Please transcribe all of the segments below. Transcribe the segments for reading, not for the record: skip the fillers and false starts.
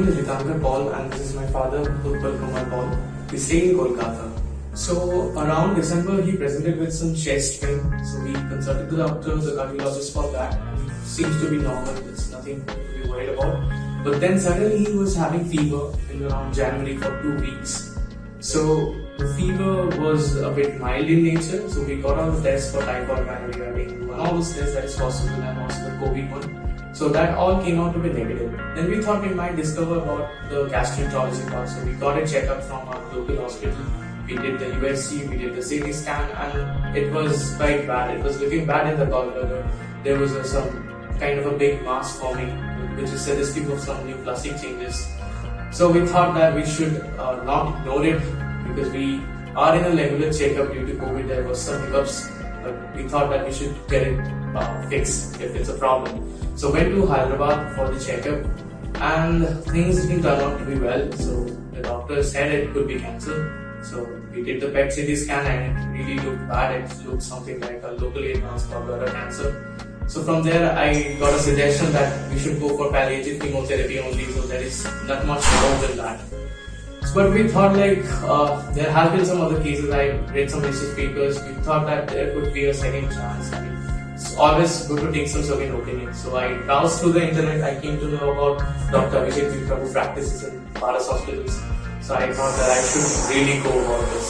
name is Ritankar Paul and this is my father, Utpal Kumar Paul. We stay in Kolkata. So around December, he presented with some chest pain. So we consulted the doctor, the cardiologist for that. Seems to be normal. It's nothing to be worried about. But then suddenly he was having fever in around January for 2 weeks. So the fever was a bit mild in nature. So we got all the tests for typhoid, malaria, dengue, and all those tests that is possible, and also the COVID one. So that all came out to be negative. Then we thought we might discover about the gastrointestinal. So we got a checkup from our local hospital. We did the USG, we did the CT scan, and it was quite bad. It was looking bad in the gallbladder. There was some kind of a big mass forming, which is suggestive of some new plastic changes. So we thought that we should not ignore it because we are in a regular checkup due to COVID. There was some hiccups, but we thought that we should get it fixed if it's a problem. So went to Hyderabad for the checkup, and things didn't turn out to be well. So the doctor said it could be cancer. So we did the PET CT scan and it really looked bad. It looked something like a locally advanced gallbladder cancer. So from there I got a suggestion that we should go for palliative chemotherapy only. So there is not much more than that. But we thought there have been some other cases. I read some research papers. We thought that there could be a second chance. It's always good to take some second opinion. So I browsed through the internet. I came to know about Dr. Abhishek, Mitra, who practices in Paras hospitals. So I thought that I should really go about this.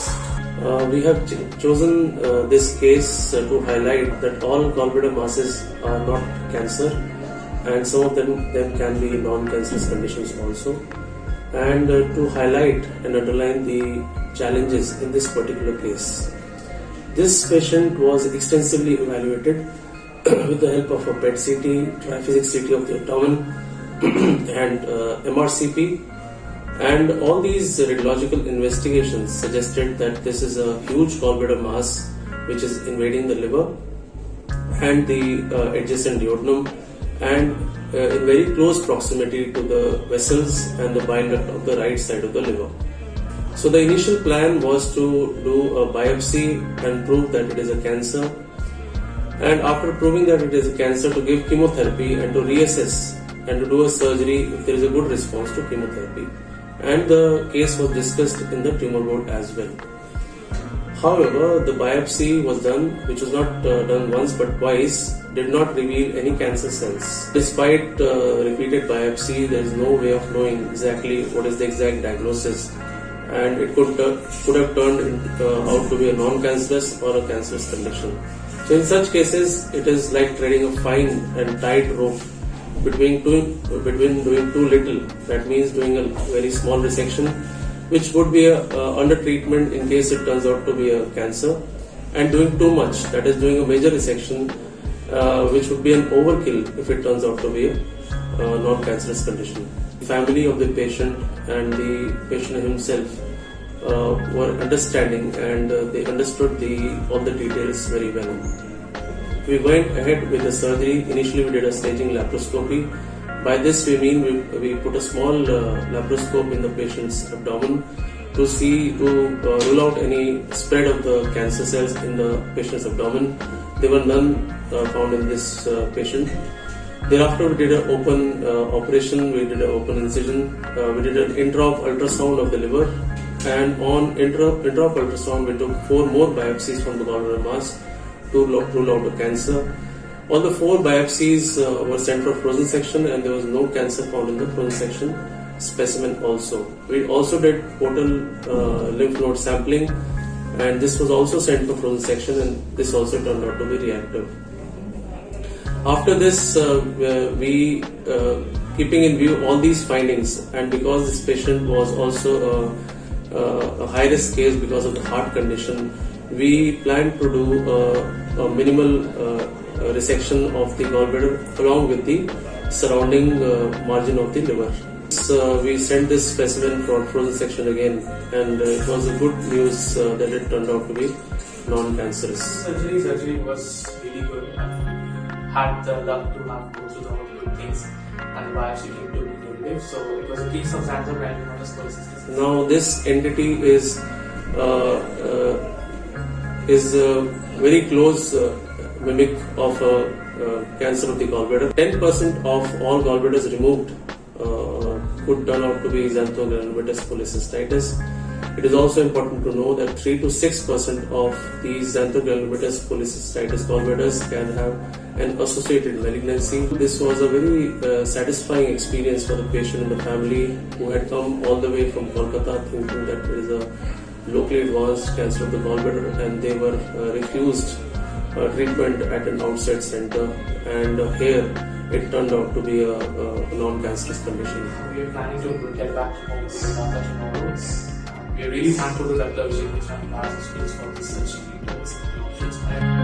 We have chosen this case to highlight that all gallbladder masses are not cancer, and some of them can be non-cancerous conditions also. And to highlight and underline the challenges in this particular case. This patient was extensively evaluated with the help of a PET CT, triphysics CT of the abdomen, and MRCP. And all these radiological investigations suggested that this is a huge gallbladder mass which is invading the liver and the adjacent duodenum, and in very close proximity to the vessels and the bile duct of the right side of the liver. So the initial plan was to do a biopsy and prove that it is a cancer, and after proving that it is a cancer, to give chemotherapy and to reassess and to do a surgery if there is a good response to chemotherapy. And the case was discussed in the tumor board as well. However, the biopsy was done, which was not done once but twice, did not reveal any cancer cells. Despite repeated biopsy, there is no way of knowing exactly what is the exact diagnosis, and it could have turned out to be a non-cancerous or a cancerous condition. So in such cases, it is like treading a fine and tight rope between doing too little, that means doing a very small resection, which would be under treatment in case it turns out to be a cancer, and doing too much, that is doing a major resection, which would be an overkill if it turns out to be a non-cancerous condition. The family of the patient and the patient himself were understanding, and they understood all the details very well. We went ahead with the surgery. Initially we did a staging laparoscopy. By this we mean we put a small laparoscope in the patient's abdomen to rule out any spread of the cancer cells in the patient's abdomen. There were none found in this patient. Thereafter we did an open operation, we did an open incision, we did an intra-op ultrasound of the liver, and on intra-op ultrasound we took 4 more biopsies from the gallbladder mass to rule out the cancer. All the 4 biopsies were sent for frozen section, and there was no cancer found in the frozen section specimen also. We also did portal lymph node sampling, and this was also sent for frozen section, and this also turned out to be reactive. After this, we keeping in view all these findings, and because this patient was also a high risk case because of the heart condition, we planned to do a minimal resection of the gallbladder along with the surrounding margin of the liver. So we sent this specimen for frozen section again, and it was a good news that it turned out to be non-cancerous. Surgery was really good. Had the luck to have go through all good things, and the biopsy came to be negative. So it was a case of Xanthogranulomatous Cholecystitis. Now this entity is very close mimic of cancer of the gallbladder. 10% of all gallbladders removed could turn out to be Xanthogranulomatous Cholecystitis. It is also important to know that 3 to 6% of these Xanthogranulomatous Cholecystitis gallbladders can have an associated malignancy. This was a very satisfying experience for the patient and the family who had come all the way from Kolkata thinking that there is a locally advanced cancer of the gallbladder, and they were refused treatment at an outside center, and here it turned out to be a non-cancerous condition. We are planning to get back to home tomorrow. We are really thankful to Dr. Abhishek for this such options.